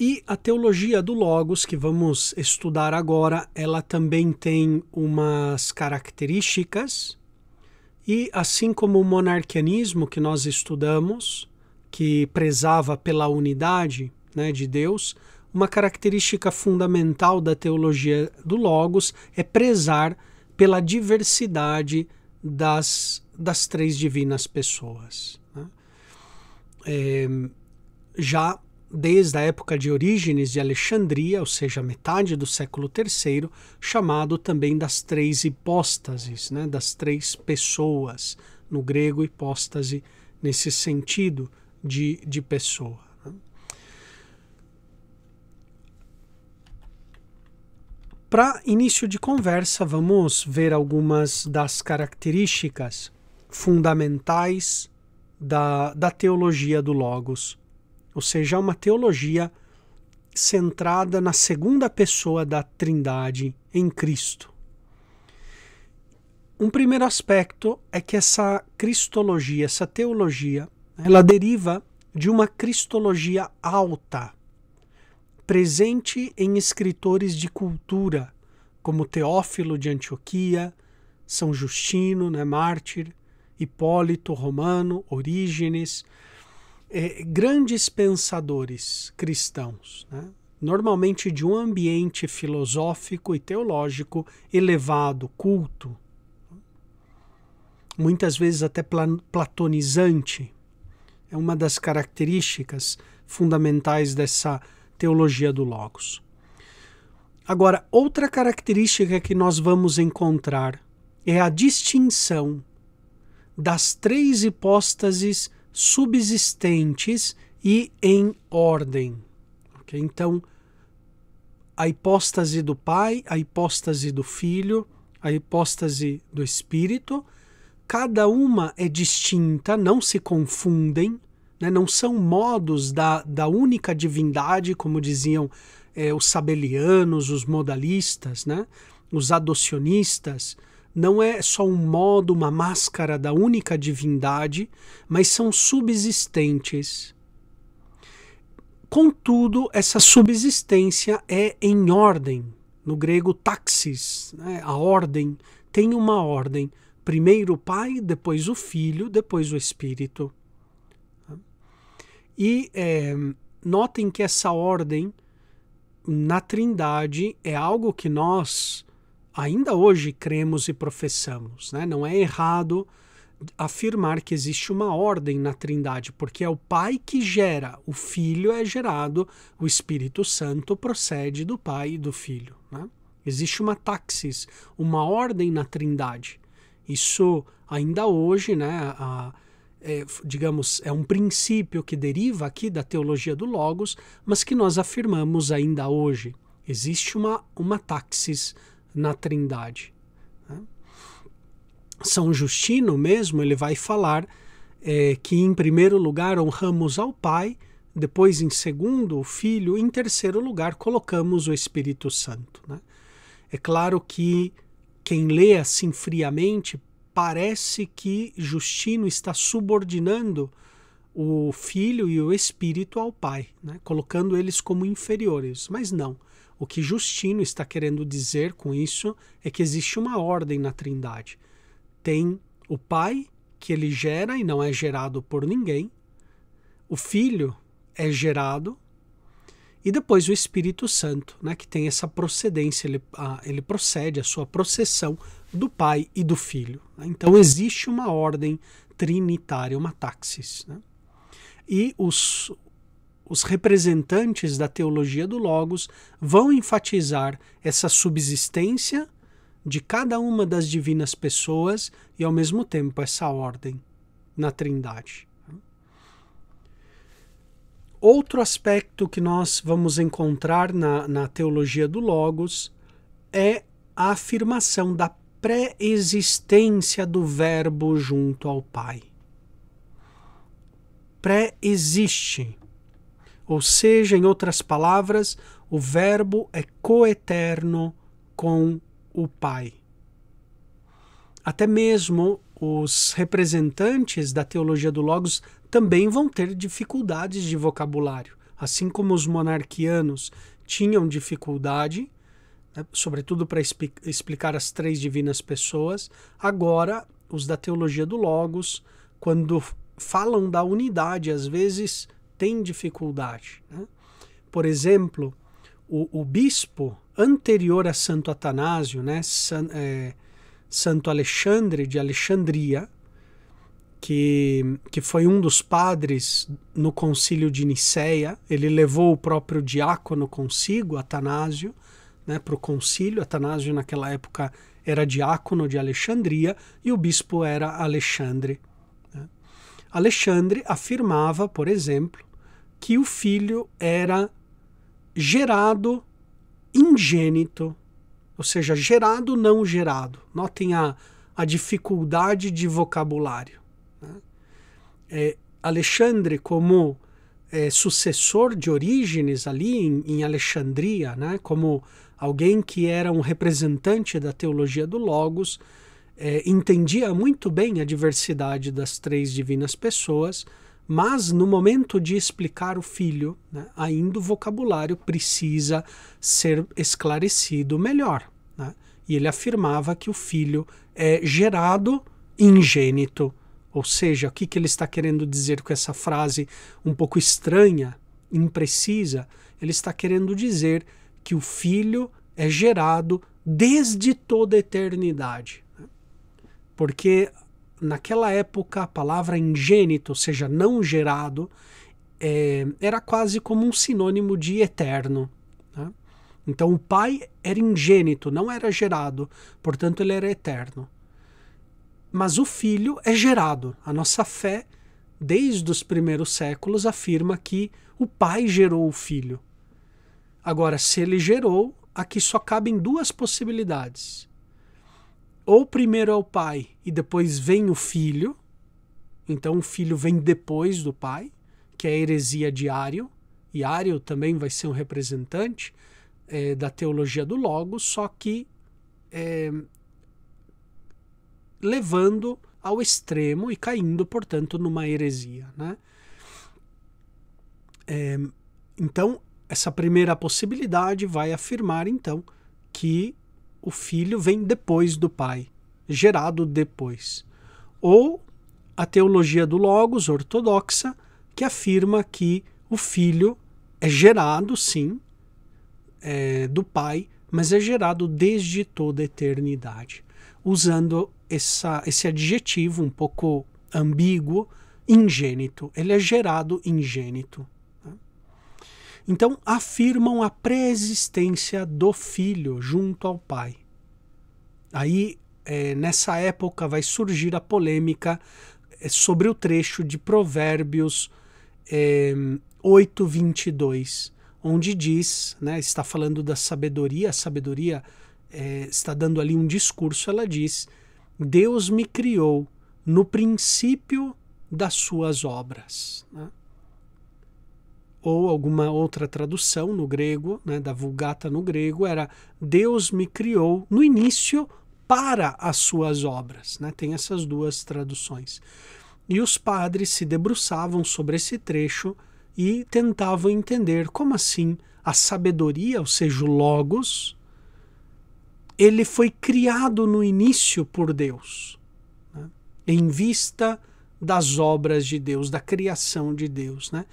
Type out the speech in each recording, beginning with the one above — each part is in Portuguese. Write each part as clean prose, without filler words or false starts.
E a teologia do Logos, que vamos estudar agora, ela também tem umas características, e assim como o monarquianismo que nós estudamos, que prezava pela unidade, né, de Deus, uma característica fundamental da teologia do Logos é prezar pela diversidade das três divinas pessoas, né? Já desde a época de Orígenes de Alexandria, ou seja, metade do século III, chamado também das três hipóstases, né, das três pessoas, no grego hipóstase nesse sentido de pessoa. Né. Para início de conversa, vamos ver algumas das características fundamentais da teologia do Logos. Ou seja, uma teologia centrada na segunda pessoa da Trindade em Cristo. Um primeiro aspecto é que essa cristologia, essa teologia, ela deriva de uma cristologia alta, presente em escritores de cultura, como Teófilo de Antioquia, São Justino, né, mártir, Hipólito Romano, Orígenes, grandes pensadores cristãos, né? Normalmente de um ambiente filosófico e teológico elevado, culto, muitas vezes até platonizante. É uma das características fundamentais dessa teologia do Logos. Agora, outra característica que nós vamos encontrar é a distinção das três hipóstases subsistentes e em ordem. Okay? Então, a hipóstase do Pai, a hipóstase do Filho, a hipóstase do Espírito, cada uma é distinta, não se confundem, né? Não são modos da única divindade, como diziam os sabelianos, os modalistas, né? Os adocionistas. Não é só um modo, uma máscara da única divindade, mas são subsistentes. Contudo, essa subsistência é em ordem. No grego, taxis, né? A ordem, tem uma ordem. Primeiro o Pai, depois o Filho, depois o Espírito. E notem que essa ordem na Trindade é algo que nós ainda hoje cremos e professamos, né? Não é errado afirmar que existe uma ordem na Trindade, porque é o Pai que gera, o Filho é gerado, o Espírito Santo procede do Pai e do Filho, né? Existe uma taxis, uma ordem na Trindade. Isso ainda hoje, né, digamos, é um princípio que deriva aqui da teologia do Logos, mas que nós afirmamos ainda hoje. Existe uma taxis na Trindade. Né? São Justino mesmo, ele vai falar que em primeiro lugar honramos ao Pai, depois em segundo o Filho, em terceiro lugar colocamos o Espírito Santo. Né? É claro que quem lê assim friamente parece que Justino está subordinando o Filho e o Espírito ao Pai, né? Colocando eles como inferiores, mas não. O que Justino está querendo dizer com isso é que existe uma ordem na Trindade. Tem o Pai, que ele gera e não é gerado por ninguém. O Filho é gerado. E depois o Espírito Santo, né, que tem essa procedência, ele procede a sua processão do Pai e do Filho. Né? Então existe uma ordem trinitária, uma taxis. Né? E os representantes da teologia do Logos vão enfatizar essa subsistência de cada uma das divinas pessoas e, ao mesmo tempo, essa ordem na Trindade. Outro aspecto que nós vamos encontrar na teologia do Logos é a afirmação da pré-existência do Verbo junto ao Pai. Pré-existe. Ou seja, em outras palavras, o Verbo é coeterno com o Pai. Até mesmo os representantes da teologia do Logos também vão ter dificuldades de vocabulário. assim como os monarquianos tinham dificuldade, né, sobretudo para explicar as três divinas pessoas, agora os da teologia do Logos, quando falam da unidade, às vezes têm dificuldade, né? Por exemplo, o bispo anterior a Santo Atanásio, né, Santo Alexandre de Alexandria, que foi um dos padres no concílio de Nicéia, ele levou o próprio diácono consigo, Atanásio, né, para o concílio. Atanásio naquela época era diácono de Alexandria e o bispo era Alexandre, né? Alexandre afirmava, por exemplo, que o filho era gerado ingênito, ou seja, gerado não gerado. Notem a dificuldade de vocabulário, né? Alexandre, como sucessor de Orígenes ali em Alexandria, né, como alguém que era um representante da teologia do Logos, entendia muito bem a diversidade das três divinas pessoas, mas no momento de explicar o filho, né, ainda o vocabulário precisa ser esclarecido melhor, né? E ele afirmava que o filho é gerado ingênito. Ou seja, o que ele está querendo dizer com essa frase um pouco estranha, imprecisa? Ele está querendo dizer que o filho é gerado desde toda a eternidade, né? Porque naquela época a palavra ingênito, ou seja, não gerado, era quase como um sinônimo de eterno, né? Então o pai era ingênito, não era gerado, portanto ele era eterno. Mas o filho é gerado. A nossa fé, desde os primeiros séculos, afirma que o pai gerou o filho. Agora, se ele gerou, aqui só cabem duas possibilidades. Ou primeiro é o pai e depois vem o filho, então o filho vem depois do pai, que é a heresia de Ário, e Ário também vai ser um representante da teologia do Logos, só que levando ao extremo e caindo, portanto, numa heresia, né? Então, essa primeira possibilidade vai afirmar, então, que o filho vem depois do pai, gerado depois. Ou a teologia do Logos ortodoxa, que afirma que o filho é gerado, sim, do pai, mas é gerado desde toda a eternidade, usando esse adjetivo um pouco ambíguo, ingênito. Ele é gerado ingênito, né? Então, afirmam a pré-existência do filho junto ao pai. Aí, nessa época, vai surgir a polêmica sobre o trecho de Provérbios 8:22, onde diz, né, está falando da sabedoria, a sabedoria está dando ali um discurso, ela diz: Deus me criou no princípio das suas obras, né? Ou alguma outra tradução no grego, né, da Vulgata no grego, era Deus me criou no início para as suas obras, né? Tem essas duas traduções. E os padres se debruçavam sobre esse trecho e tentavam entender como assim a sabedoria, ou seja, o Logos, ele foi criado no início por Deus, né, em vista das obras de Deus, da criação de Deus, né?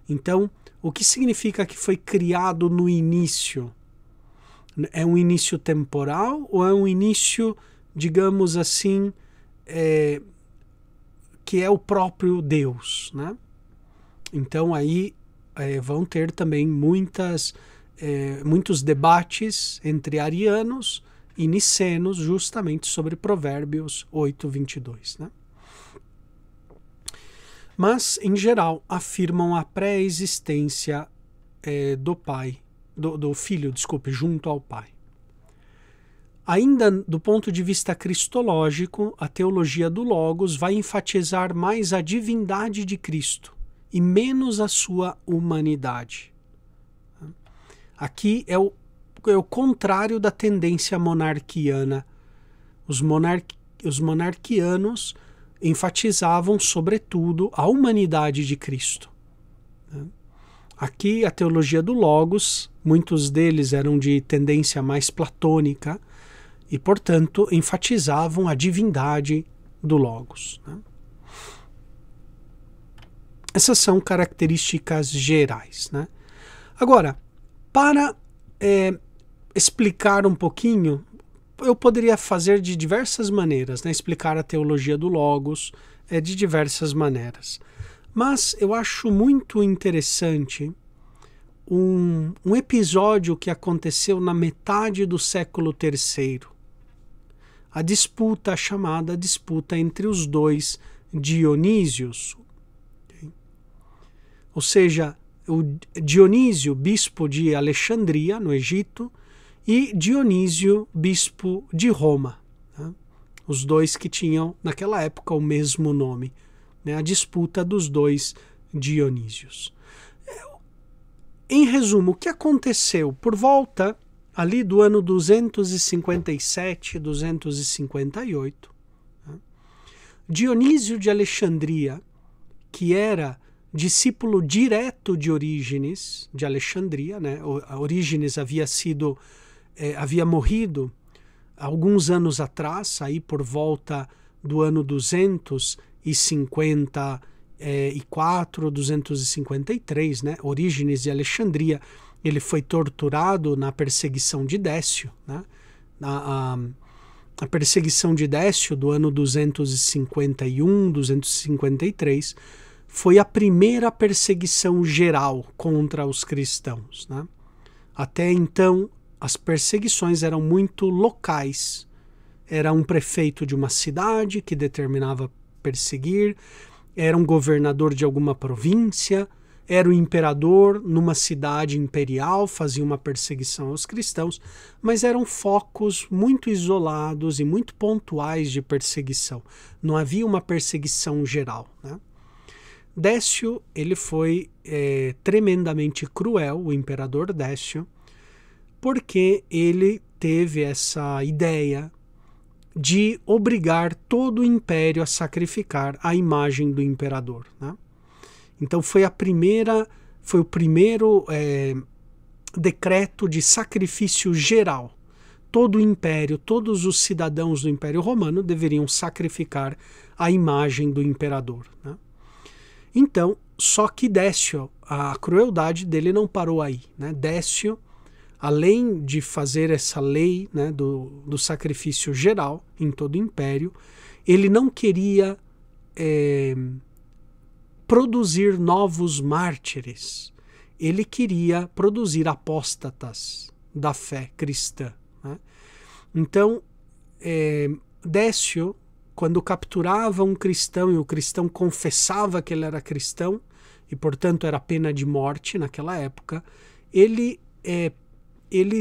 Então, o que significa que foi criado no início? É um início temporal ou é um início, digamos assim, que é o próprio Deus, né? Então aí vão ter também muitos debates entre arianos e nicenos justamente sobre Provérbios 8:22, né? Mas, em geral, afirmam a pré-existência do filho, junto ao pai. Ainda do ponto de vista cristológico, a teologia do Logos vai enfatizar mais a divindade de Cristo e menos a sua humanidade. Aqui é o contrário da tendência monarquiana. Os monarquianos enfatizavam, sobretudo, a humanidade de Cristo, né? Aqui a teologia do Logos, muitos deles eram de tendência mais platônica e, portanto, enfatizavam a divindade do Logos, né? Essas são características gerais, né? Agora, para explicar um pouquinho, eu poderia fazer de diversas maneiras, né? Explicar a teologia do Logos de diversas maneiras. Mas eu acho muito interessante um episódio que aconteceu na metade do século III. A chamada disputa entre os dois Dionísios. Okay? Ou seja, o Dionísio, bispo de Alexandria, no Egito, e Dionísio, bispo de Roma. Né? Os dois que tinham, naquela época, o mesmo nome. Né? A disputa dos dois Dionísios. Em resumo, o que aconteceu? Por volta ali do ano 257, 258, né? Dionísio de Alexandria, que era discípulo direto de Orígenes de Alexandria, né? Orígenes havia morrido alguns anos atrás, aí por volta do ano 254, 253, né? Orígenes de Alexandria, ele foi torturado na perseguição de Décio, né? A perseguição de Décio do ano 251, 253 foi a primeira perseguição geral contra os cristãos, né? Até então, as perseguições eram muito locais. Era um prefeito de uma cidade que determinava perseguir, era um governador de alguma província, era o imperador numa cidade imperial, fazia uma perseguição aos cristãos, mas eram focos muito isolados e muito pontuais de perseguição. Não havia uma perseguição geral, né? Décio, ele foi tremendamente cruel, o imperador Décio, porque ele teve essa ideia de obrigar todo o império a sacrificar a imagem do imperador, né? Então foi o primeiro decreto de sacrifício geral. Todo o império, todos os cidadãos do Império Romano deveriam sacrificar a imagem do imperador, né? Então, só que Décio, a crueldade dele não parou aí, né? Décio, além de fazer essa lei, né, do sacrifício geral em todo o império, ele não queria produzir novos mártires. Ele queria produzir apóstatas da fé cristã, né? Então, Décio, quando capturava um cristão e o cristão confessava que ele era cristão, e portanto era pena de morte naquela época, ele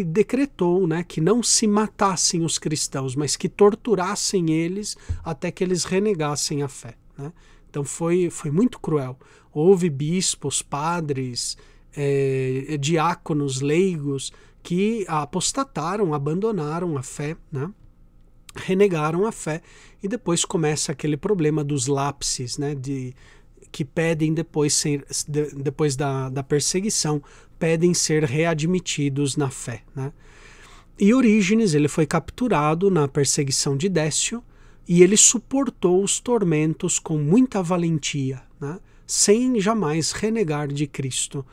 decretou, né, que não se matassem os cristãos, mas que torturassem eles até que eles renegassem a fé, né? Então foi muito cruel. Houve bispos, padres, diáconos, leigos que apostataram, abandonaram a fé, né? Renegaram a fé, e depois começa aquele problema dos lápses, né? Que pedem depois da perseguição, pedem ser readmitidos na fé, né? E Orígenes, ele foi capturado na perseguição de Décio e ele suportou os tormentos com muita valentia, né? Sem jamais renegar de Cristo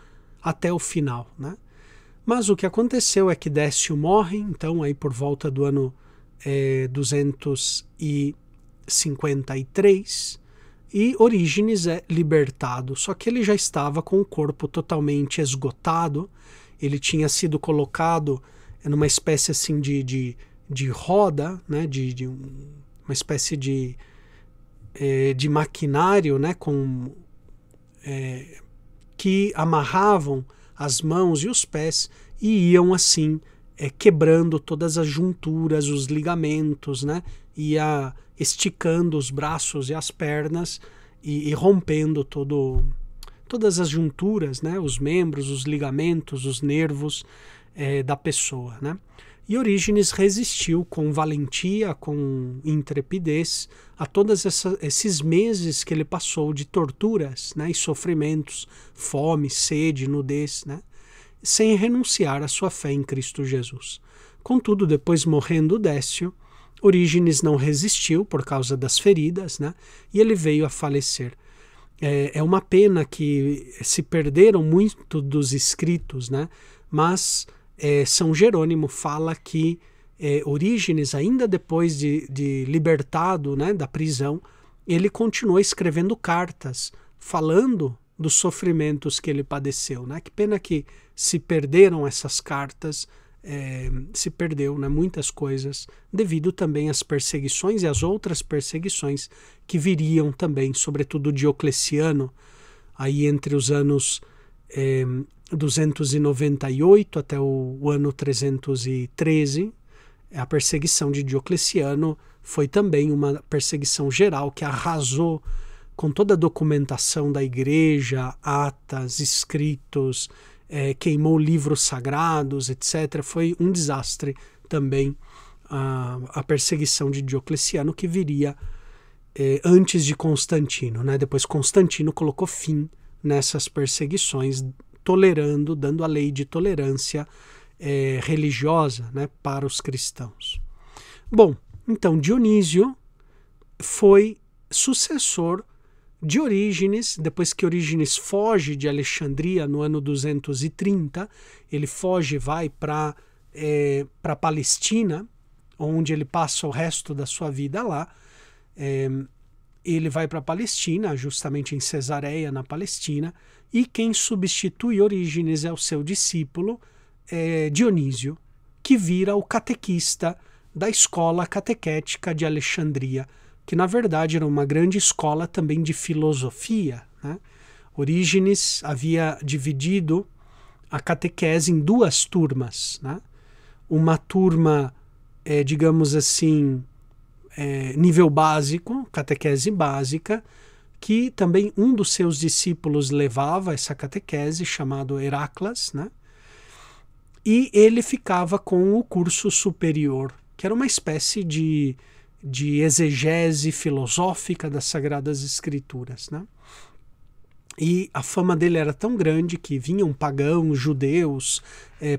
até o final, né? Mas o que aconteceu é que Décio morre, então aí por volta do ano 253, e Orígenes é libertado, só que ele já estava com o corpo totalmente esgotado. Ele tinha sido colocado numa espécie assim de roda, né, uma espécie de maquinário, né, que amarravam as mãos e os pés e iam assim quebrando todas as junturas, os ligamentos, né, ia esticando os braços e as pernas e rompendo todas as junturas, né, os membros, os ligamentos, os nervos da pessoa, né? E Orígenes resistiu com valentia, com intrepidez, a todos esses meses que ele passou de torturas, né, e sofrimentos, fome, sede, nudez, né, sem renunciar à sua fé em Cristo Jesus. Contudo, depois morrendo Décio, Orígenes não resistiu por causa das feridas, né, e ele veio a falecer. É uma pena que se perderam muito dos escritos, né, mas São Jerônimo fala que Orígenes, ainda depois de libertado, né, da prisão, ele continuou escrevendo cartas, falando dos sofrimentos que ele padeceu. Né? Que pena que se perderam essas cartas, se perdeu, né, muitas coisas, devido também às perseguições e às outras perseguições que viriam também, sobretudo Diocleciano, aí entre os anos 298 até o ano 313, a perseguição de Diocleciano foi também uma perseguição geral que arrasou com toda a documentação da igreja, atas, escritos, queimou livros sagrados, etc. Foi um desastre também a perseguição de Diocleciano, que viria antes de Constantino. Né? Depois Constantino colocou fim nessas perseguições, tolerando, dando a lei de tolerância religiosa, né, para os cristãos. Bom, então Dionísio foi sucessor de Orígenes. Depois que Orígenes foge de Alexandria no ano 230, ele foge, vai para a Palestina, onde ele passa o resto da sua vida lá. Ele vai para a Palestina, justamente em Cesareia, na Palestina, e quem substitui Orígenes é o seu discípulo, Dionísio, que vira o catequista da escola catequética de Alexandria, que na verdade era uma grande escola também de filosofia. Né? Orígenes havia dividido a catequese em duas turmas. Né? Uma turma, digamos assim, nível básico, catequese básica, que também um dos seus discípulos levava essa catequese, chamado Heraclas, né? E ele ficava com o curso superior, que era uma espécie de exegese filosófica das Sagradas Escrituras. Né? E a fama dele era tão grande que vinham pagãos, judeus,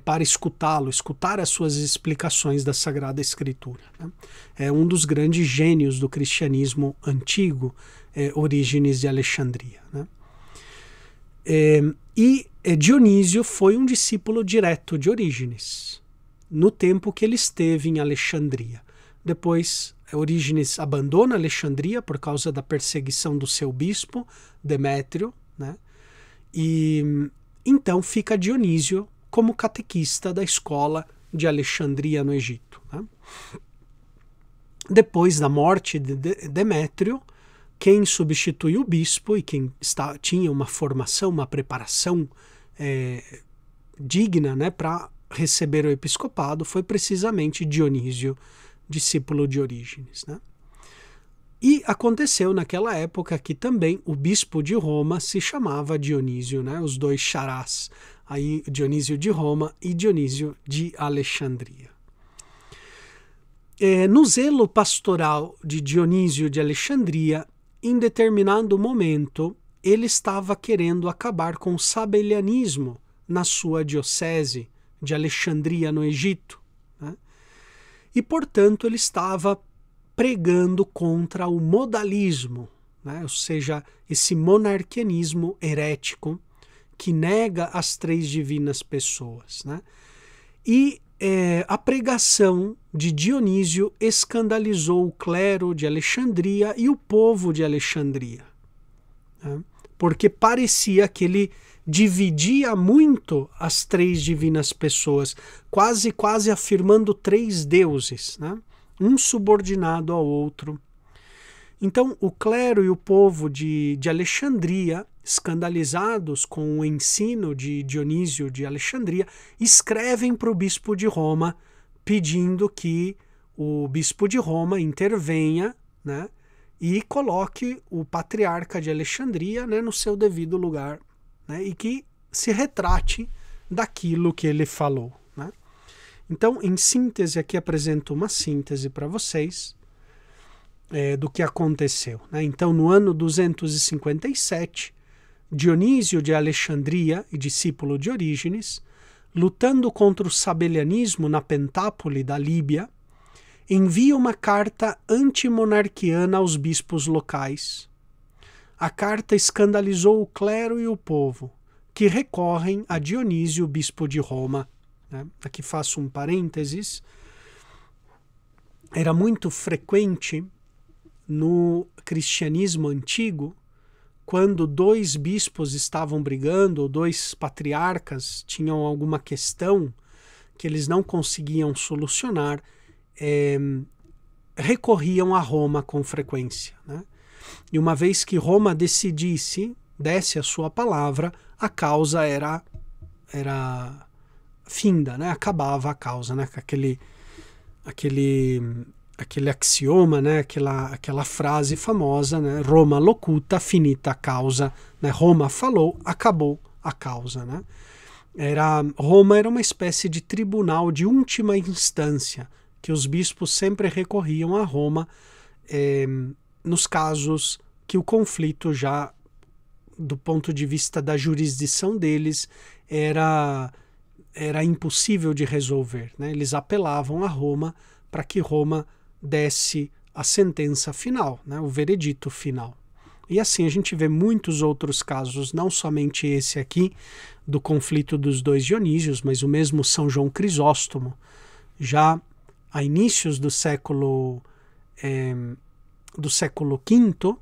para escutá-lo, escutar as suas explicações da Sagrada Escritura. Né? É um dos grandes gênios do cristianismo antigo, Orígenes de Alexandria. Né? E Dionísio foi um discípulo direto de Orígenes, no tempo que ele esteve em Alexandria. Depois, Orígenes abandona Alexandria por causa da perseguição do seu bispo, Demétrio, né? E então fica Dionísio como catequista da escola de Alexandria, no Egito. Né? Depois da morte de Demétrio, quem substitui o bispo e quem tinha uma formação, uma preparação digna, né, para receber o episcopado foi precisamente Dionísio, discípulo de Orígenes. Né? E aconteceu naquela época que também o bispo de Roma se chamava Dionísio, né, os dois xarás, aí Dionísio de Roma e Dionísio de Alexandria. No zelo pastoral de Dionísio de Alexandria, em determinado momento, ele estava querendo acabar com o sabelianismo na sua diocese de Alexandria, no Egito. Né? E, portanto, ele estava pregando contra o modalismo, né? Ou seja, esse monarquianismo herético que nega as três divinas pessoas. Né? E a pregação de Dionísio escandalizou o clero de Alexandria e o povo de Alexandria, né? Porque parecia que ele dividia muito as três divinas pessoas, quase afirmando três deuses, né? Um subordinado ao outro. Então o clero e o povo de Alexandria, escandalizados com o ensino de Dionísio de Alexandria, escrevem para o bispo de Roma pedindo que o bispo de Roma intervenha, né, e coloque o patriarca de Alexandria, né, no seu devido lugar, né, e que se retrate daquilo que ele falou. Né. Então, em síntese, aqui apresento uma síntese para vocês do que aconteceu, né? Então, no ano 257, Dionísio de Alexandria e discípulo de Orígenes, lutando contra o sabelianismo na Pentápole da Líbia, envia uma carta antimonarquiana aos bispos locais. A carta escandalizou o clero e o povo, que recorrem a Dionísio, bispo de Roma. Aqui faço um parênteses. Era muito frequente no cristianismo antigo, quando dois bispos estavam brigando, ou dois patriarcas tinham alguma questão que eles não conseguiam solucionar, recorriam a Roma com frequência, né? E uma vez que Roma desse a sua palavra, a causa era finda, né? Acabava a causa, né? Aquele axioma, né? Aquela frase famosa, né? Roma locuta, finita causa, né? Roma falou, acabou a causa, né? Roma era uma espécie de tribunal de última instância, que os bispos sempre recorriam a Roma nos casos que o conflito já, do ponto de vista da jurisdição deles, era impossível de resolver, né? Eles apelavam a Roma para que Roma desse a sentença final, né? O veredito final. E assim a gente vê muitos outros casos, não somente esse aqui, do conflito dos dois Dionísios, mas o mesmo São João Crisóstomo, já a inícios do século V,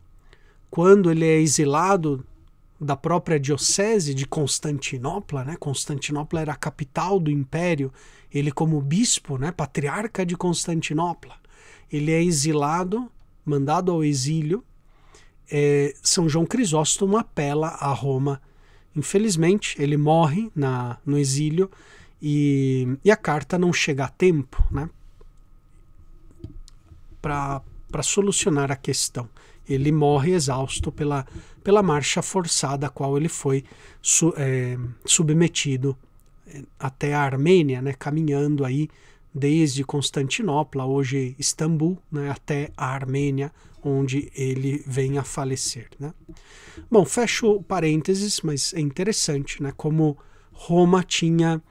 quando ele é exilado da própria diocese de Constantinopla, né? Constantinopla era a capital do império, ele como bispo, né? Patriarca de Constantinopla, ele é exilado, mandado ao exílio. São João Crisóstomo apela a Roma. Infelizmente, ele morre no exílio e a carta não chega a tempo, né? Para solucionar a questão. Ele morre exausto pela marcha forçada a qual ele foi submetido até a Armênia, né? Caminhando aí desde Constantinopla, hoje Istambul, né? Até a Armênia, onde ele vem a falecer, né? Bom, fecho parênteses, mas é interessante, né? Como Roma tinha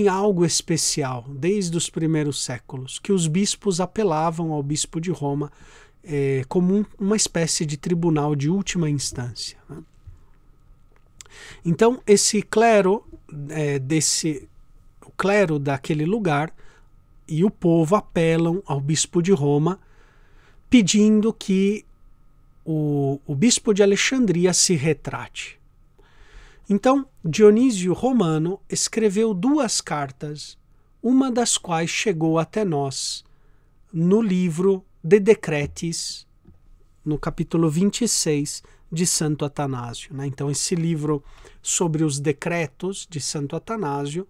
algo especial desde os primeiros séculos, que os bispos apelavam ao bispo de Roma como uma espécie de tribunal de última instância, né? Então, esse clero, o clero daquele lugar e o povo apelam ao bispo de Roma, pedindo que o bispo de Alexandria se retrate. Então, Dionísio Romano escreveu 2 cartas, uma das quais chegou até nós no livro De Decretis, no capítulo 26 de Santo Atanásio, né? Então, esse livro sobre os decretos de Santo Atanásio,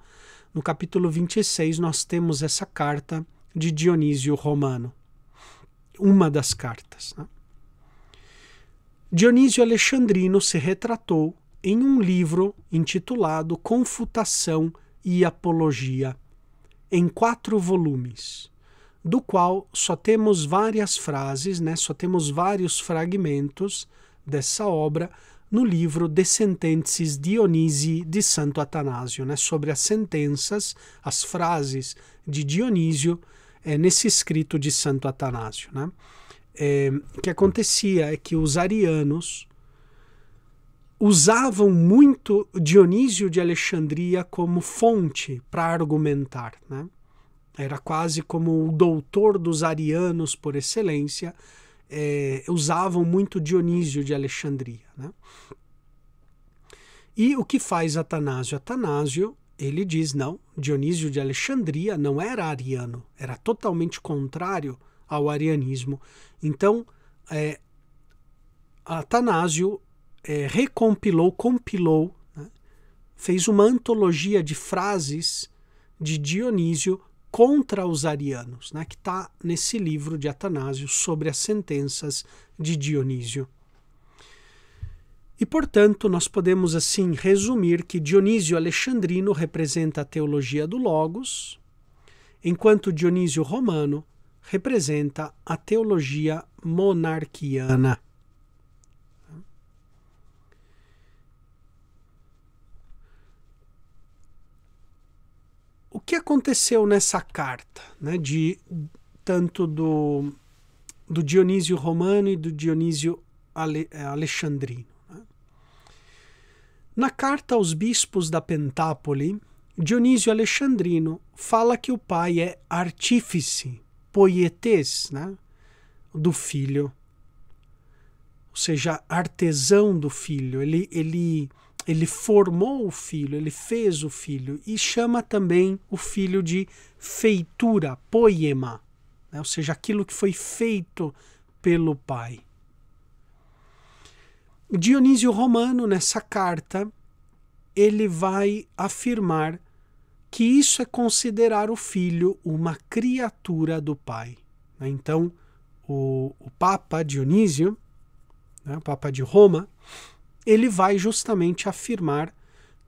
no capítulo 26, nós temos essa carta de Dionísio Romano, uma das cartas, né? Dionísio Alexandrino se retratou em um livro intitulado Confutação e Apologia, em 4 volumes, do qual só temos várias frases, né? Só temos vários fragmentos dessa obra no livro De Sententis Dionisi de Santo Atanásio, né? Sobre as sentenças, as frases de Dionísio nesse escrito de Santo Atanásio, né? O que acontecia é que os arianos usavam muito Dionísio de Alexandria como fonte para argumentar, né? Era quase como o doutor dos arianos por excelência. Usavam muito Dionísio de Alexandria, né? E o que faz Atanásio? Atanásio, ele diz, não, Dionísio de Alexandria não era ariano, era totalmente contrário ao arianismo. Então, Atanásio compilou, né? Fez uma antologia de frases de Dionísio contra os arianos, né? Que está nesse livro de Atanásio sobre as sentenças de Dionísio. E, portanto, nós podemos assim resumir que Dionísio Alexandrino representa a teologia do Logos, enquanto Dionísio Romano representa a teologia monarquiana. O que aconteceu nessa carta, né, tanto do Dionísio Romano e do Dionísio Alexandrino? Né? Na carta aos bispos da Pentápole, Dionísio Alexandrino fala que o pai é artífice, poietes, né, do filho, ou seja, artesão do filho. Ele formou o filho, ele fez o filho, e chama também o filho de feitura, poema, né? Ou seja, aquilo que foi feito pelo pai. Dionísio Romano, nessa carta, ele vai afirmar que isso é considerar o filho uma criatura do pai. Então, o Papa Dionísio, né, o Papa de Roma, ele vai justamente afirmar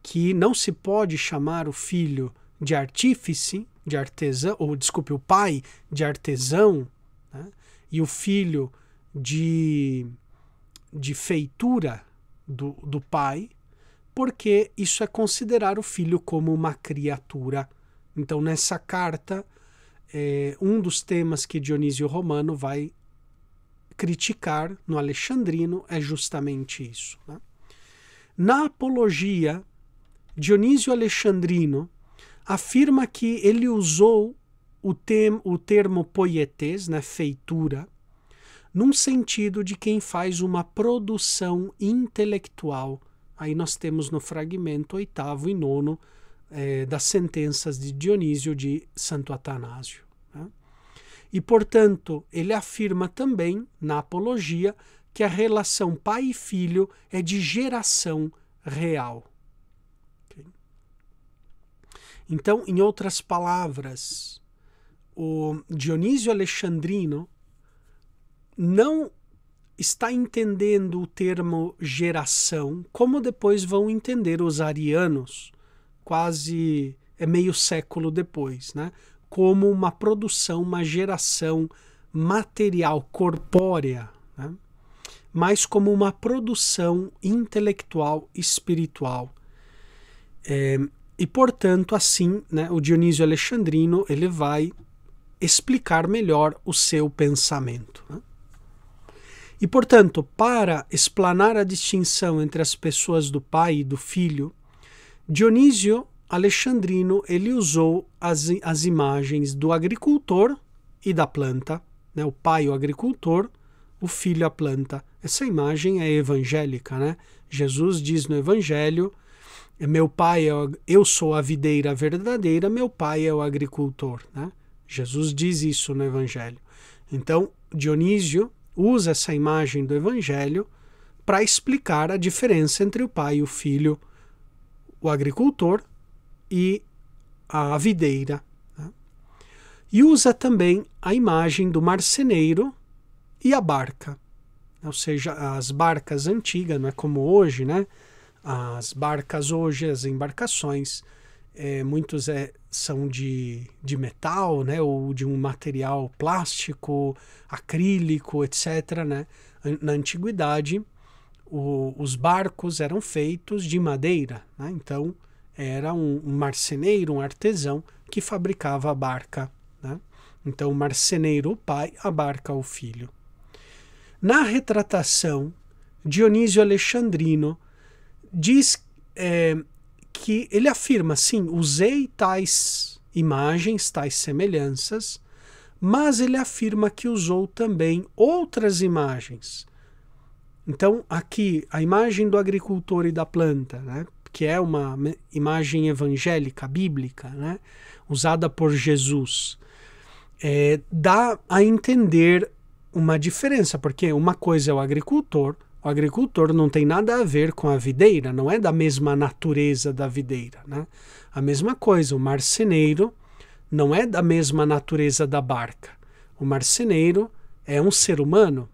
que não se pode chamar o filho de artífice, de artesão, ou desculpe, o pai de artesão, né, e o filho de feitura do pai, porque isso é considerar o filho como uma criatura. Então, nessa carta, um dos temas que Dionísio Romano vai criticar no Alexandrino é justamente isso. Né? Na Apologia, Dionísio Alexandrino afirma que ele usou o termo poietes, né, feitura, num sentido de quem faz uma produção intelectual. Aí nós temos no fragmento 8º e 9º das sentenças de Dionísio de Santo Atanásio. Né? E, portanto, ele afirma também, na Apologia, que a relação pai e filho é de geração real. Okay? Então, em outras palavras, o Dionísio Alexandrino não está entendendo o termo geração, como depois vão entender os arianos, quase meio século depois, né? Como uma produção, uma geração material, corpórea, né? Mas como uma produção intelectual, espiritual. E, portanto, assim, né, o Dionísio Alexandrino ele vai explicar melhor o seu pensamento. Né? E, portanto, para explanar a distinção entre as pessoas do pai e do filho, Dionísio Alexandrino ele usou as imagens do agricultor e da planta, né? O pai o agricultor, o filho a planta. Essa imagem é evangélica, né? Jesus diz no Evangelho, meu pai eu sou a videira verdadeira, meu pai é o agricultor, né? Jesus diz isso no Evangelho. Então, Dionísio usa essa imagem do Evangelho para explicar a diferença entre o pai e o filho, o agricultor e a videira. Né? E usa também a imagem do marceneiro e a barca. Ou seja, as barcas antigas, não é como hoje, né? As barcas hoje, as embarcações, muitos são de metal, né? Ou de um material plástico, acrílico, etc. Né? Na antiguidade, os barcos eram feitos de madeira, né? Então era um marceneiro, um artesão que fabricava a barca, né? Então o marceneiro o pai, a barca o filho. Na retratação, Dionísio Alexandrino diz que ele afirma, sim, usei tais imagens, tais semelhanças, mas ele afirma que usou também outras imagens. Então, aqui, a imagem do agricultor e da planta, né, que é uma imagem evangélica, bíblica, né, usada por Jesus, dá a entender uma diferença, porque uma coisa é o agricultor não tem nada a ver com a videira, não é da mesma natureza da videira, né? A mesma coisa, o marceneiro não é da mesma natureza da barca. O marceneiro é um ser humano,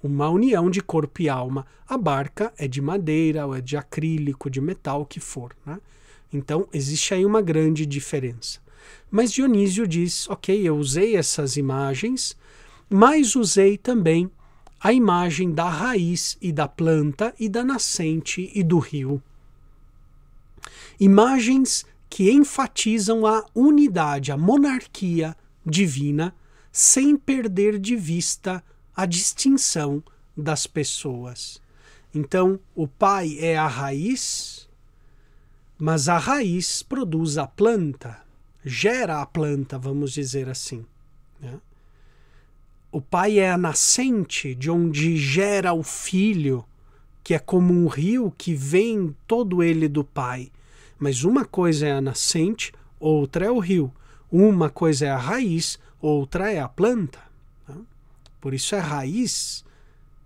uma união de corpo e alma. A barca é de madeira, ou é de acrílico, de metal, o que for, né? Então, existe aí uma grande diferença. Mas Dionísio diz, ok, eu usei essas imagens, mas usei também a imagem da raiz e da planta e da nascente e do rio. Imagens que enfatizam a unidade, a monarquia divina, sem perder de vista a distinção das pessoas. Então, o pai é a raiz, mas a raiz produz a planta, gera a planta, vamos dizer assim, né? O pai é a nascente de onde gera o filho, que é como um rio que vem todo ele do pai. Mas uma coisa é a nascente, outra é o rio. Uma coisa é a raiz, outra é a planta, né? Por isso é raiz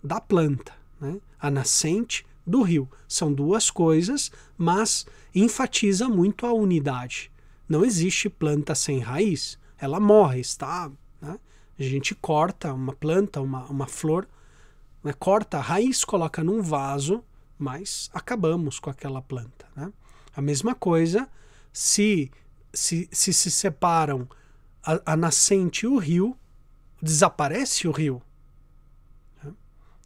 da planta, né? A nascente do rio. São duas coisas, mas enfatiza muito a unidade. Não existe planta sem raiz. Ela morre, está, né? A gente corta uma planta, uma flor, né? Corta a raiz, coloca num vaso, mas acabamos com aquela planta, né? A mesma coisa se separam a nascente e o rio, desaparece o rio.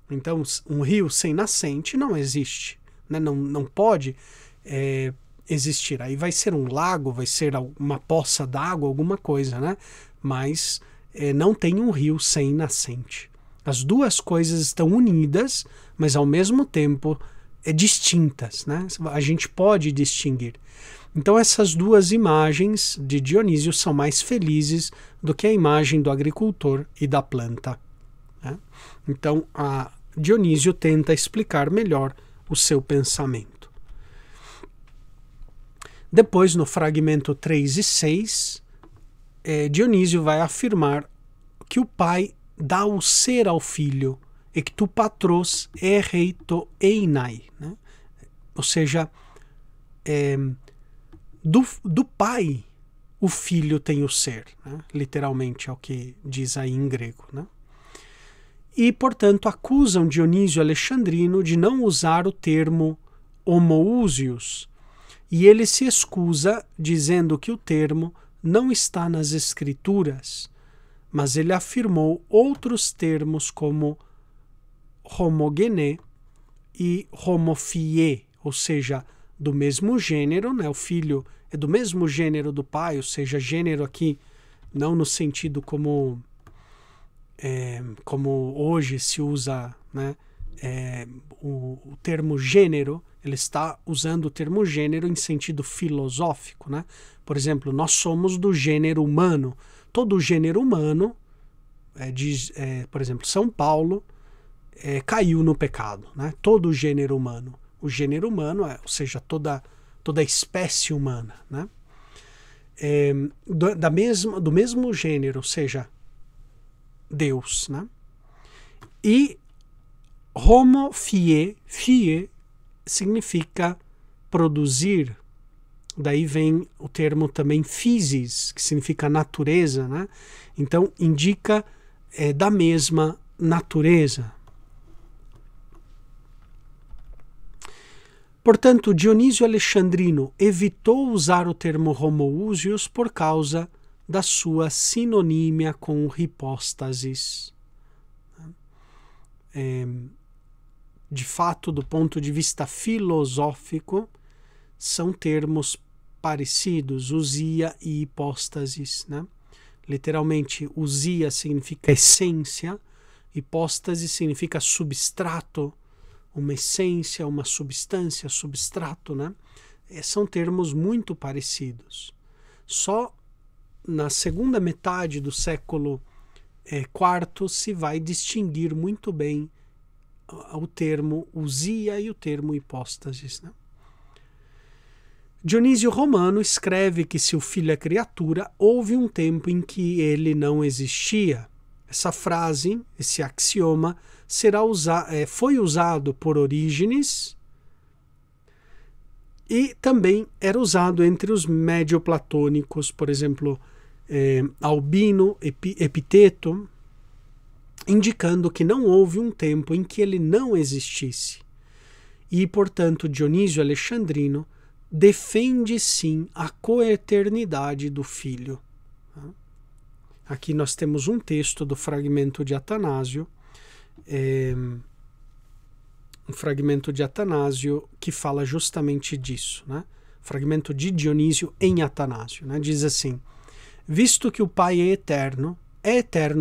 Então, um rio sem nascente não existe, né? Não pode existir. Aí vai ser um lago, vai ser uma poça d'água, alguma coisa, né? Mas não tem um rio sem nascente. As duas coisas estão unidas, mas ao mesmo tempo distintas, né? A gente pode distinguir. Então essas duas imagens de Dionísio são mais felizes do que a imagem do agricultor e da planta, né? Então Dionísio tenta explicar melhor o seu pensamento. Depois, no fragmento 3 e 6, Dionísio vai afirmar que o pai dá o ser ao filho, ec tu patros errei to einai, né? Ou seja, do pai o filho tem o ser, né? Literalmente é o que diz aí em grego, né? E, portanto, acusam Dionísio Alexandrino de não usar o termo homoousios, e ele se excusa dizendo que o termo não está nas escrituras, mas ele afirmou outros termos como homogené e homophie, ou seja, do mesmo gênero, né? O filho é do mesmo gênero do pai, ou seja, gênero aqui não no sentido como hoje se usa, né? O termo gênero, ele está usando o termo gênero em sentido filosófico, né? Por exemplo, nós somos do gênero humano. Todo o gênero humano, por exemplo, São Paulo, caiu no pecado, né? Todo o gênero humano. O gênero humano, ou seja, toda a espécie humana, né? Do mesmo gênero, ou seja, Deus, né? E homophie, phie significa produzir. Daí vem o termo também physis, que significa natureza, né? Então indica da mesma natureza. Portanto, Dionísio Alexandrino evitou usar o termo homoousios por causa da sua sinonímia com hipóstasis. De fato, do ponto de vista filosófico, são termos parecidos, ousia e hipóstasis, né? Literalmente, ousia significa essência, hipóstase significa substrato, uma essência, uma substância, substrato, né? São termos muito parecidos. Só na segunda metade do século IV se vai distinguir muito bem o termo ousia e o termo hipóstasis, né? Dionísio Romano escreve que se o filho é criatura, houve um tempo em que ele não existia. Essa frase, esse axioma, foi usado por Orígenes e também era usado entre os médio-platônicos, por exemplo, Albino, Epiteto, indicando que não houve um tempo em que ele não existisse. E, portanto, Dionísio Alexandrino defende sim a coeternidade do Filho. Aqui nós temos um texto do fragmento de Atanásio, um fragmento de Atanásio que fala justamente disso, né? Fragmento de Dionísio em Atanásio, né? Diz assim: visto que o Pai é eterno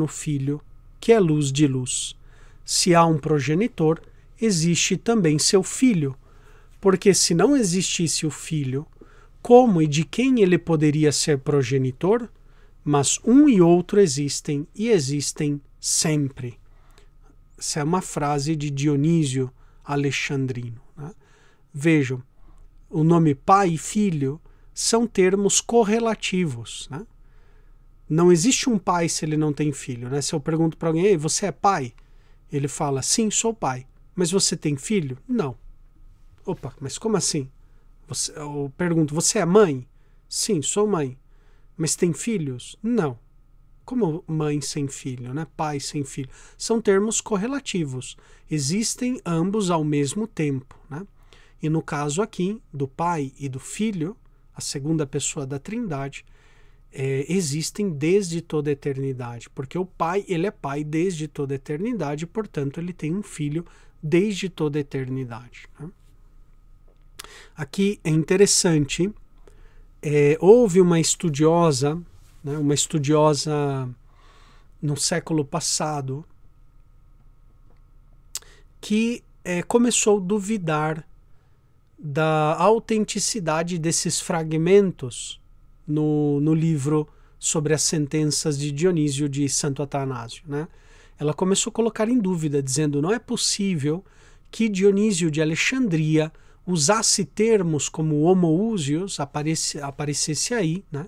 o Filho, que é luz de luz. Se há um progenitor, existe também seu filho, porque se não existisse o filho, como e de quem ele poderia ser progenitor? Mas um e outro existem, e existem sempre. Essa é uma frase de Dionísio Alexandrino, né? Vejam, o nome pai e filho são termos correlativos, né? Não existe um pai se ele não tem filho, né? Se eu pergunto para alguém: ei, você é pai? Ele fala: sim, sou pai. Mas você tem filho? Não. Opa, mas como assim? Eu pergunto: você é mãe? Sim, sou mãe. Mas tem filhos? Não. Como mãe sem filho, né? Pai sem filho? São termos correlativos. Existem ambos ao mesmo tempo, né? E no caso aqui, do Pai e do Filho, a segunda pessoa da Trindade, existem desde toda a eternidade. Porque o Pai, ele é Pai desde toda a eternidade, portanto, ele tem um Filho desde toda a eternidade, né? Aqui é interessante, houve uma estudiosa, né, no século passado, que começou a duvidar da autenticidade desses fragmentos no livro sobre as sentenças de Dionísio de Santo Atanásio, né? Ela começou a colocar em dúvida, dizendo: não é possível que Dionísio de Alexandria usasse termos como homoousios, aparecesse aí, né?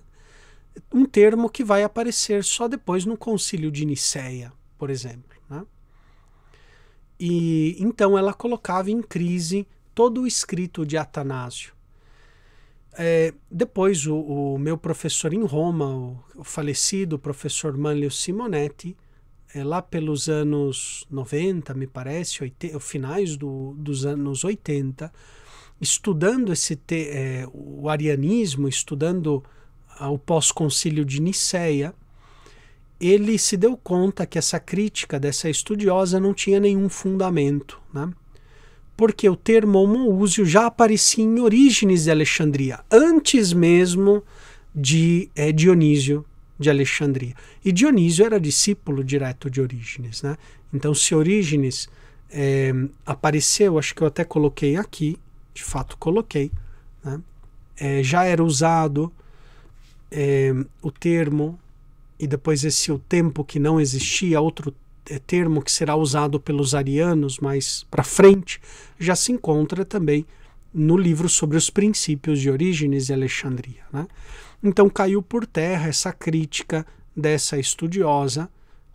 Um termo que vai aparecer só depois no Concílio de Nicéia, por exemplo, né? E então ela colocava em crise todo o escrito de Atanásio. Depois o meu professor em Roma, o falecido professor Manlio Simonetti, lá pelos anos 90, me parece, finais dos anos 80, estudando o arianismo, estudando o pós-concílio de Nicéia, ele se deu conta que essa crítica dessa estudiosa não tinha nenhum fundamento, né? Porque o termo homoúsio já aparecia em Orígenes de Alexandria, antes mesmo de Dionísio de Alexandria. E Dionísio era discípulo direto de Orígenes, né? Então, se Orígenes apareceu, acho que eu até coloquei aqui, de fato coloquei, né? Já era usado o termo, e depois o tempo que não existia, outro termo que será usado pelos arianos mais para frente, já se encontra também no livro sobre os princípios de Orígenes de Alexandria, né? Então caiu por terra essa crítica dessa estudiosa,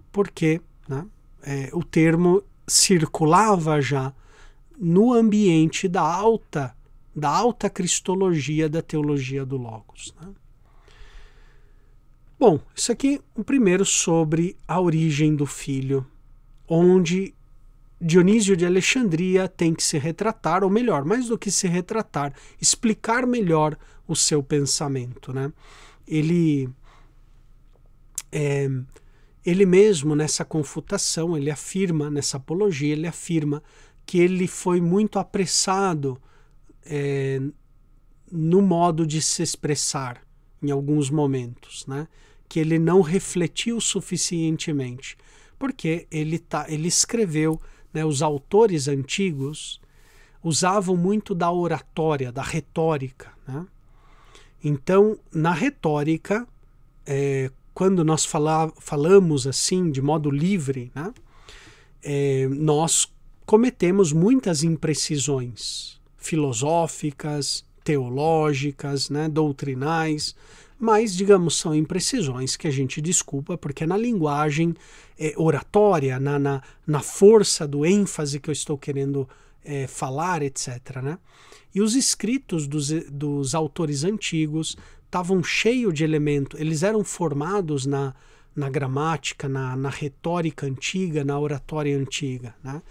porque, né, o termo circulava já no ambiente da alta cristologia da teologia do Logos, né? Bom, isso aqui o primeiro sobre a origem do Filho, onde Dionísio de Alexandria tem que se retratar, ou melhor, mais do que se retratar, explicar melhor o seu pensamento, né? Ele mesmo nessa confutação, ele afirma, nessa apologia, ele afirma que ele foi muito apressado no modo de se expressar em alguns momentos, né? Que ele não refletiu suficientemente, porque ele escreveu, né, os autores antigos usavam muito da oratória, da retórica, né? Então, na retórica, quando nós falamos assim, de modo livre, né, nós cometemos muitas imprecisões filosóficas, teológicas, né, doutrinais, mas, digamos, são imprecisões que a gente desculpa, porque na linguagem oratória, na força do ênfase que eu estou querendo falar, etc., né? E os escritos dos autores antigos estavam cheios de elementos, eles eram formados na gramática, na retórica antiga, na oratória antiga, né?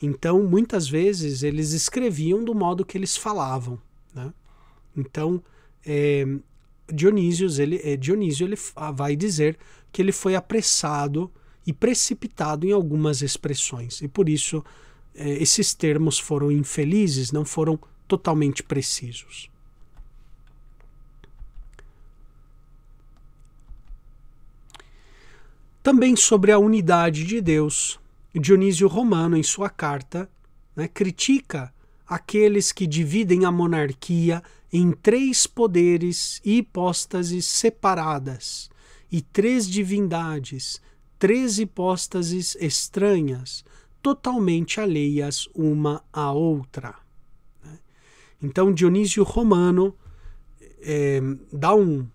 Então, muitas vezes, eles escreviam do modo que eles falavam, né? Então, Dionísio ele vai dizer que ele foi apressado e precipitado em algumas expressões, e por isso esses termos foram infelizes, não foram totalmente precisos. Também sobre a unidade de Deus, Dionísio Romano, em sua carta, critica aqueles que dividem a monarquia em 3 poderes e hipóstases separadas, e 3 divindades, 3 hipóstases estranhas, totalmente alheias uma à outra. Então Dionísio Romano dá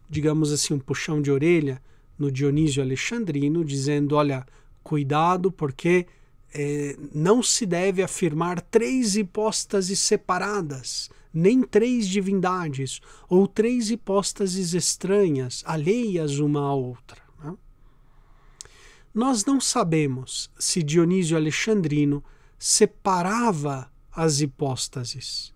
digamos assim, um puxão de orelha no Dionísio Alexandrino, dizendo, olha, cuidado, porque não se deve afirmar 3 hipóstases separadas, nem 3 divindades, ou 3 hipóstases estranhas, alheias uma à outra. Né? Nós não sabemos se Dionísio Alexandrino separava as hipóstases,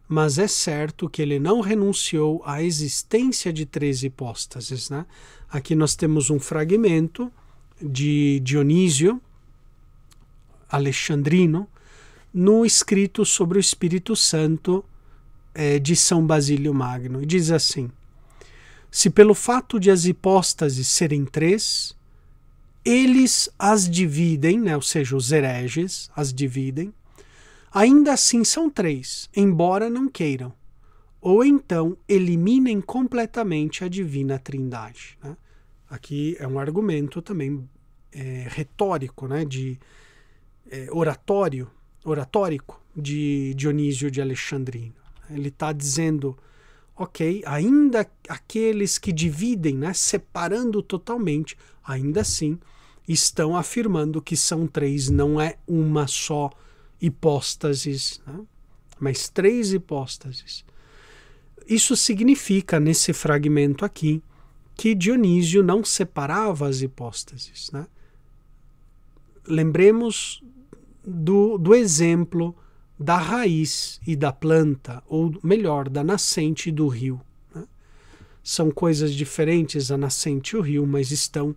mas é certo que ele não renunciou à existência de 3 hipóstases. Né? Aqui nós temos um fragmento de Dionísio Alexandrino no escrito sobre o Espírito Santo de São Basílio Magno. E diz assim: se pelo fato de as hipóstases serem 3, eles as dividem, né, ou seja, os hereges as dividem, ainda assim são 3, embora não queiram, ou então eliminem completamente a divina trindade. Né? Aqui é um argumento também retórico, né, oratórico de Dionísio de Alexandrino. Ele está dizendo, ok, ainda aqueles que dividem, né, separando totalmente, ainda assim estão afirmando que são 3, não é uma só hipóstases, né, mas 3 hipóstases. Isso significa, nesse fragmento aqui, que Dionísio não separava as hipóstases. Né? Lembremos do exemplo da raiz e da planta, ou melhor, da nascente e do rio. Né? São coisas diferentes, a nascente e o rio, mas estão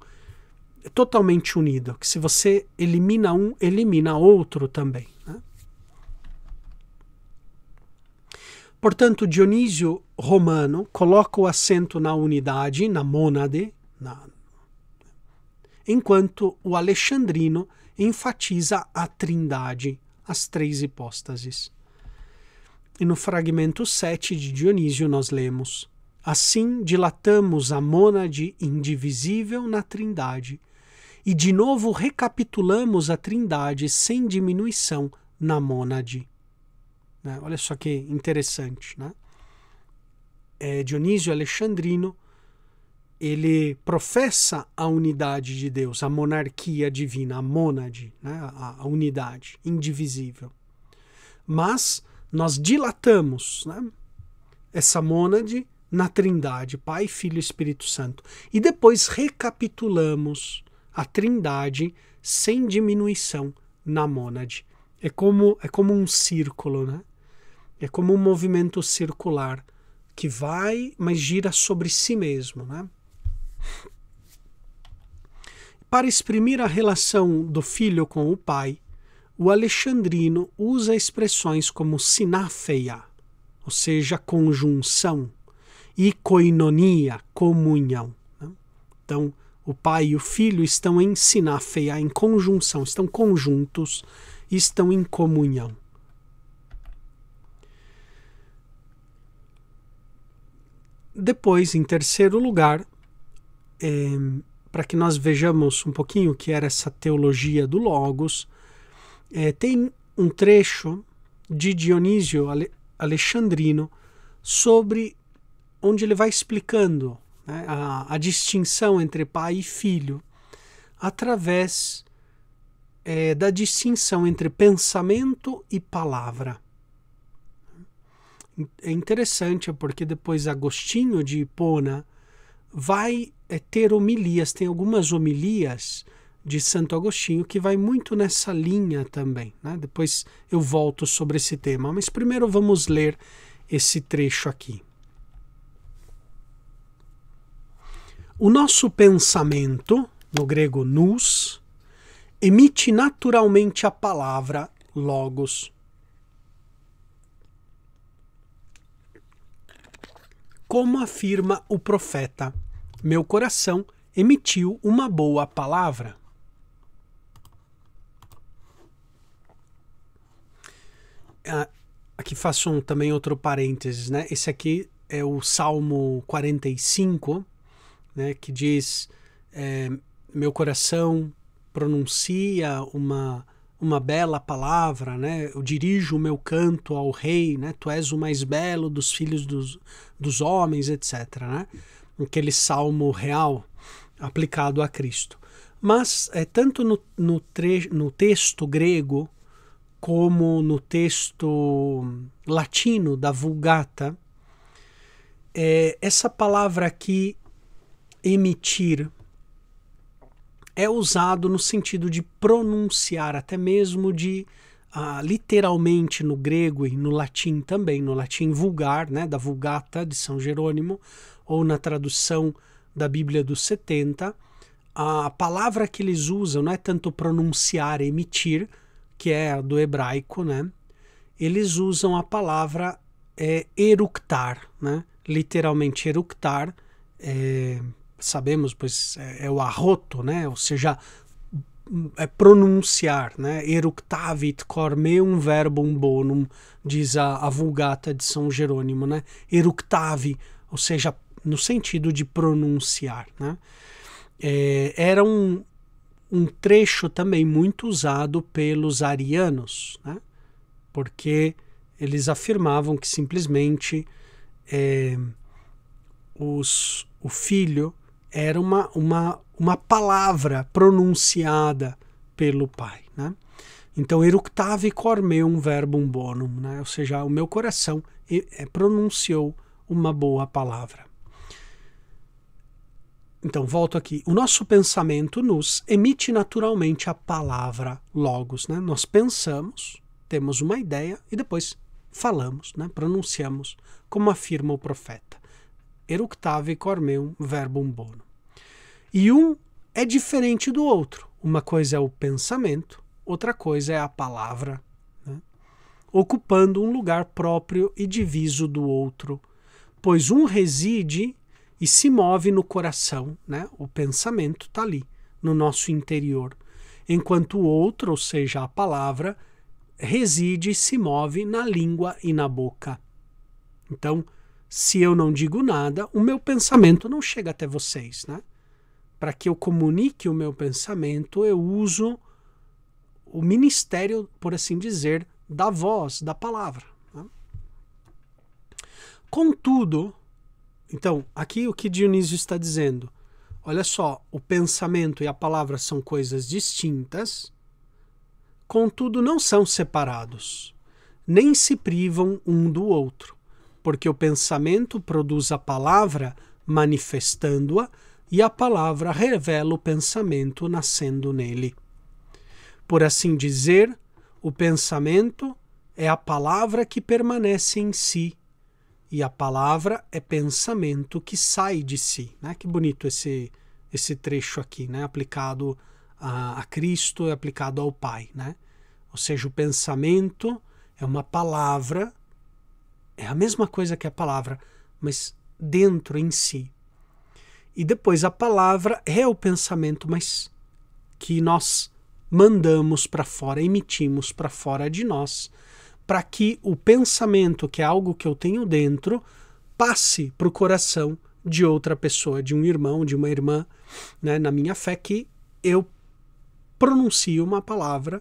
totalmente unidas. Que se você elimina um, elimina outro também. Né? Portanto, Dionísio Romano coloca o acento na unidade, na mônade, enquanto o Alexandrino enfatiza a trindade, as 3 hipóstases. E no fragmento 7 de Dionísio nós lemos: assim dilatamos a mônade indivisível na trindade, e de novo recapitulamos a trindade sem diminuição na mônade. Né? Olha só que interessante. Né? Dionísio Alexandrino, ele professa a unidade de Deus, a monarquia divina, a mônade, né? a unidade indivisível. Mas nós dilatamos, né, essa mônade na trindade, Pai, Filho e Espírito Santo. E depois recapitulamos a trindade sem diminuição na mônade. É como um círculo, né? É como um movimento circular que vai, mas gira sobre si mesmo, né? Para exprimir a relação do filho com o pai, o alexandrino usa expressões como sinafeia, ou seja, conjunção, e koinonia, comunhão. Né? Então, o pai e o filho estão em sinafeia, em conjunção, estão conjuntos e estão em comunhão. Depois, em terceiro lugar, para que nós vejamos um pouquinho o que era essa teologia do Logos, tem um trecho de Dionísio Alexandrino sobre onde ele vai explicando, né, a distinção entre pai e filho através da distinção entre pensamento e palavra. É interessante porque depois Agostinho de Hipona vai ter homilias, tem algumas homilias de Santo Agostinho que vai muito nessa linha também. Né? Depois eu volto sobre esse tema, mas primeiro vamos ler esse trecho aqui. O nosso pensamento, no grego nous, emite naturalmente a palavra logos. Como afirma o profeta, meu coração emitiu uma boa palavra. Aqui faço também outro parênteses, né? Esse aqui é o Salmo 45, né? Que diz, meu coração pronuncia uma bela palavra, né? Eu dirijo o meu canto ao rei, né? Tu és o mais belo dos filhos dos homens, etc., né? Aquele salmo real aplicado a Cristo. Mas tanto no texto grego como no texto latino da Vulgata, essa palavra aqui, emitir, é usado no sentido de pronunciar, até mesmo de, literalmente no grego e no latim também, no latim vulgar, né, da Vulgata de São Jerônimo, ou na tradução da Bíblia dos 70, a palavra que eles usam não é tanto pronunciar, emitir, que é a do hebraico, né? Eles usam a palavra eructar, né? Literalmente eructar, sabemos, pois é o arroto, né? Ou seja, é pronunciar, né? Eructavit cor meum verbum bonum, diz a Vulgata de São Jerônimo, né? Eructavi, ou seja, no sentido de pronunciar, né? Era um trecho também muito usado pelos arianos, né? Porque eles afirmavam que simplesmente o filho era uma palavra pronunciada pelo pai, né? Então, eructavi cor meum verbum bonum, né? Ou seja, o meu coração pronunciou uma boa palavra. Então, volto aqui. O nosso pensamento nos emite naturalmente a palavra logos, né? Nós pensamos, temos uma ideia e depois falamos, né? Pronunciamos, como afirma o profeta. Eructavi cor meum verbum bonum. E um é diferente do outro. Uma coisa é o pensamento, outra coisa é a palavra, né? Ocupando um lugar próprio e diviso do outro, pois um reside e se move no coração, né? O pensamento está ali, no nosso interior, enquanto o outro, ou seja, a palavra, reside e se move na língua e na boca. Então, se eu não digo nada, o meu pensamento não chega até vocês, né? Para que eu comunique o meu pensamento, eu uso o ministério, por assim dizer, da voz, da palavra, né? Contudo, então, aqui o que Dionísio está dizendo, olha só, o pensamento e a palavra são coisas distintas, contudo não são separados, nem se privam um do outro, porque o pensamento produz a palavra manifestando-a e a palavra revela o pensamento nascendo nele. Por assim dizer, o pensamento é a palavra que permanece em si, e a palavra é pensamento que sai de si, né? Que bonito esse trecho aqui, né? Aplicado a Cristo e aplicado ao Pai, né? Ou seja, o pensamento é uma palavra, é a mesma coisa que a palavra, mas dentro em si. E depois a palavra é o pensamento, mas que nós mandamos para fora, emitimos para fora de nós, para que o pensamento, que é algo que eu tenho dentro, passe para o coração de outra pessoa, de um irmão, de uma irmã, né, na minha fé, que eu pronuncio uma palavra,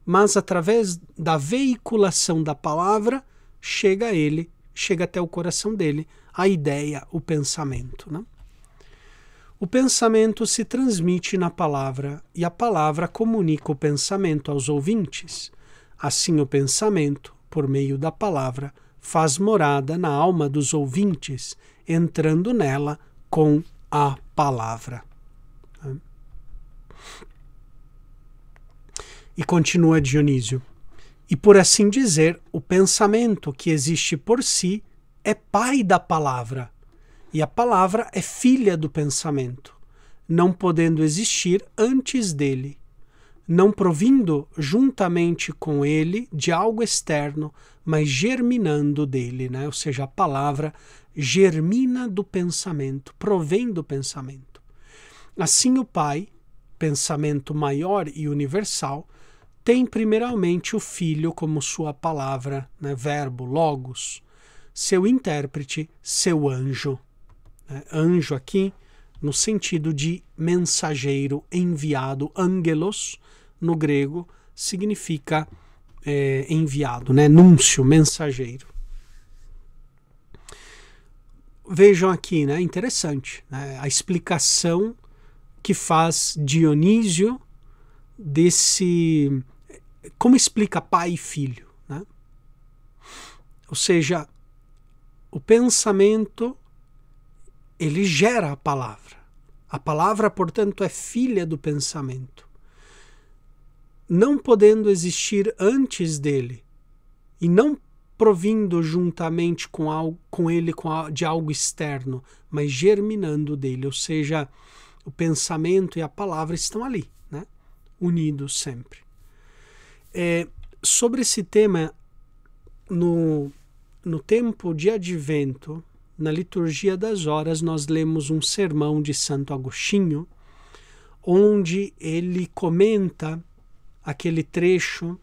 mas através da veiculação da palavra, chega a ele, chega até o coração dele, a ideia, o pensamento, né? O pensamento se transmite na palavra e a palavra comunica o pensamento aos ouvintes. Assim, o pensamento, por meio da palavra, faz morada na alma dos ouvintes, entrando nela com a palavra. E continua Dionísio. E por assim dizer, o pensamento que existe por si é pai da palavra, e a palavra é filha do pensamento, não podendo existir antes dele, não provindo juntamente com ele de algo externo, mas germinando dele, né? Ou seja, a palavra germina do pensamento, provém do pensamento. Assim o Pai, pensamento maior e universal, tem primeiramente o Filho como sua palavra, né? Verbo, logos, seu intérprete, seu anjo. Né? Anjo aqui no sentido de mensageiro, enviado, angelos, no grego, significa enviado, né? Núncio, mensageiro. Vejam aqui, né? Interessante, né? A explicação que faz Dionísio desse... Como explica pai e filho, né? Ou seja, o pensamento, ele gera a palavra. A palavra, portanto, é filha do pensamento. Não podendo existir antes dele e não provindo juntamente com ele de algo externo, mas germinando dele, ou seja, o pensamento e a palavra estão ali, né? Unidos sempre. Sobre esse tema, no tempo de Advento, na liturgia das horas, nós lemos um sermão de Santo Agostinho, onde ele comenta aquele trecho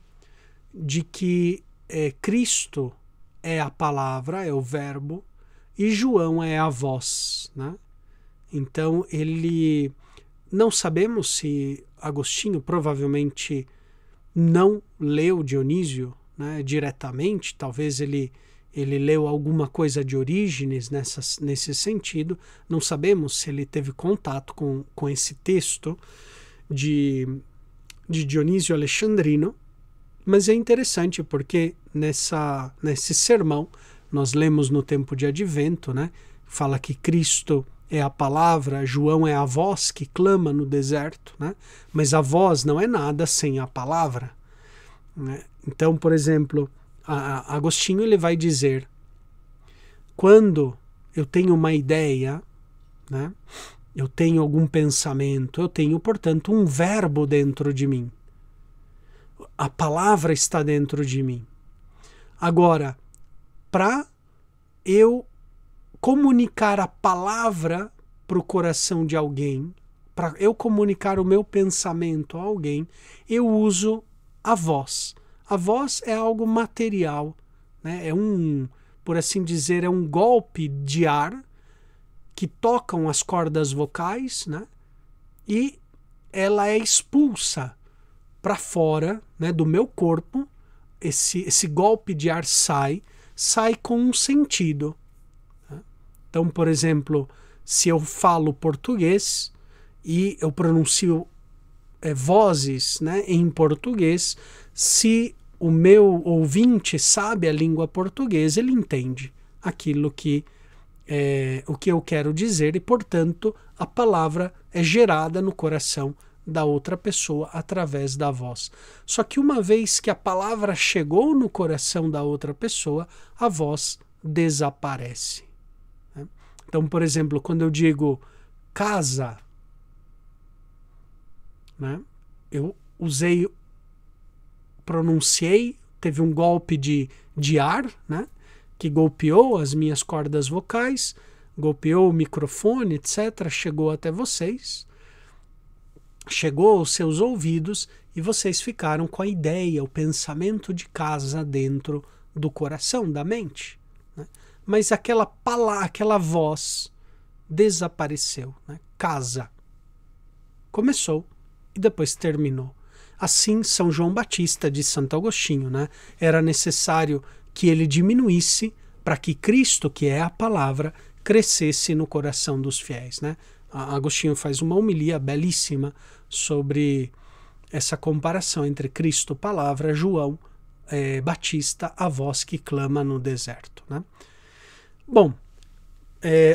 de que Cristo é a palavra, é o verbo, e João é a voz, né? Então ele... Não sabemos se Agostinho provavelmente não leu Dionísio, né, diretamente, talvez ele leu alguma coisa de Orígenes nesse sentido, não sabemos se ele teve contato com esse texto de Dionísio Alexandrino, mas é interessante porque nesse sermão, nós lemos no tempo de Advento, né, fala que Cristo é a palavra, João é a voz que clama no deserto, né, mas a voz não é nada sem a palavra, né? Então, por exemplo, Agostinho ele vai dizer, quando eu tenho uma ideia, né, eu tenho algum pensamento, eu tenho, portanto, um verbo dentro de mim. A palavra está dentro de mim. Agora, para eu comunicar a palavra para o coração de alguém, para eu comunicar o meu pensamento a alguém, eu uso a voz. A voz é algo material, né? Por assim dizer, é um golpe de ar que tocam as cordas vocais, né? E ela é expulsa para fora, né, do meu corpo. Esse golpe de ar sai com um sentido. Né? Então, por exemplo, se eu falo português e eu pronuncio vozes, né, em português, se o meu ouvinte sabe a língua portuguesa, ele entende aquilo o que eu quero dizer e, portanto, a palavra é gerada no coração da outra pessoa através da voz. Só que uma vez que a palavra chegou no coração da outra pessoa, a voz desaparece. Né? Então, por exemplo, quando eu digo casa, né, eu pronunciei, teve um golpe de ar, né, que golpeou as minhas cordas vocais, golpeou o microfone, etc., chegou até vocês, chegou aos seus ouvidos e vocês ficaram com a ideia, o pensamento de casa dentro do coração, da mente. Né? Mas aquela voz desapareceu. Né? Casa. Começou e depois terminou. Assim, São João Batista de Santo Agostinho, né? Era necessário que ele diminuísse para que Cristo, que é a palavra, crescesse no coração dos fiéis. Né? Agostinho faz uma homilia belíssima sobre essa comparação entre Cristo, palavra, João Batista, a voz que clama no deserto. Né? Bom,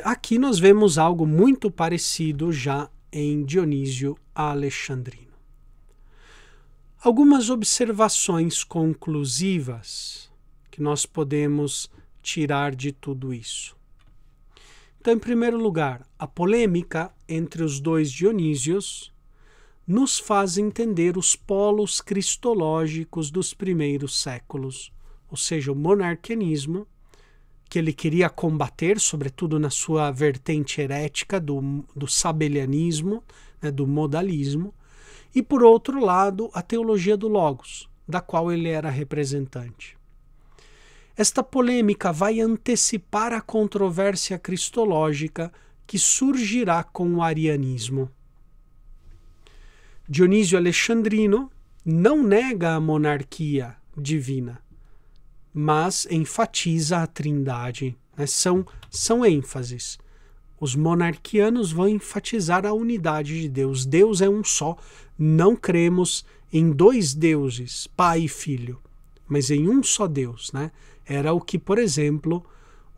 aqui nós vemos algo muito parecido já em Dionísio Alexandrino. Algumas observações conclusivas que nós podemos tirar de tudo isso. Então, em primeiro lugar, a polêmica entre os dois Dionísios nos faz entender os polos cristológicos dos primeiros séculos, ou seja, o monarquianismo, que ele queria combater, sobretudo na sua vertente herética do sabelianismo, né, do modalismo, e, por outro lado, a teologia do Logos, da qual ele era representante. Esta polêmica vai antecipar a controvérsia cristológica que surgirá com o arianismo. Dionísio Alexandrino não nega a monarquia divina, mas enfatiza a trindade. Né? São ênfases. Os monarquianos vão enfatizar a unidade de Deus. Deus é um só. Não cremos em dois deuses, Pai e Filho, mas em um só Deus. Né? Era o que, por exemplo,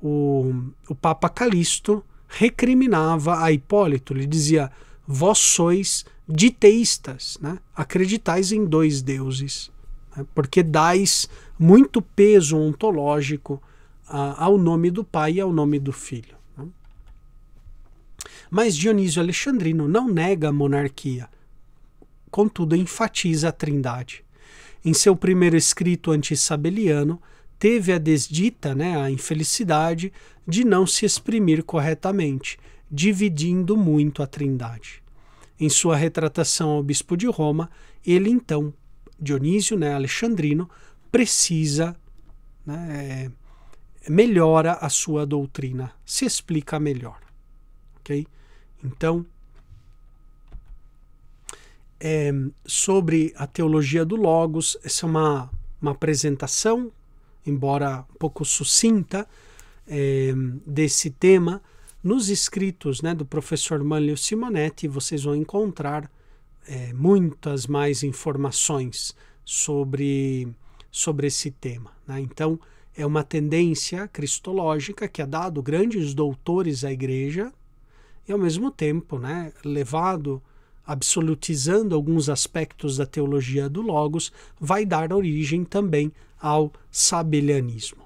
o Papa Calixto recriminava a Hipólito. Ele dizia: vós sois diteístas, né? Acreditais em dois deuses, né? Porque dais muito peso ontológico ao nome do Pai e ao nome do Filho. Né? Mas Dionísio Alexandrino não nega a monarquia, contudo enfatiza a trindade. Em seu primeiro escrito antissabeliano, teve a desdita, né, a infelicidade de não se exprimir corretamente, dividindo muito a trindade. Em sua retratação ao bispo de Roma, ele então, Dionísio, né, Alexandrino, precisa, né, melhora a sua doutrina, se explica melhor. Okay? Então, sobre a teologia do Logos, essa é uma apresentação, embora um pouco sucinta, desse tema. Nos escritos, né, do professor Manlio Simonetti, vocês vão encontrar muitas mais informações sobre esse tema. Né? Então, é uma tendência cristológica que ha dado grandes doutores à Igreja e, ao mesmo tempo, né, levado, absolutizando alguns aspectos da teologia do Logos, vai dar origem também ao sabelianismo.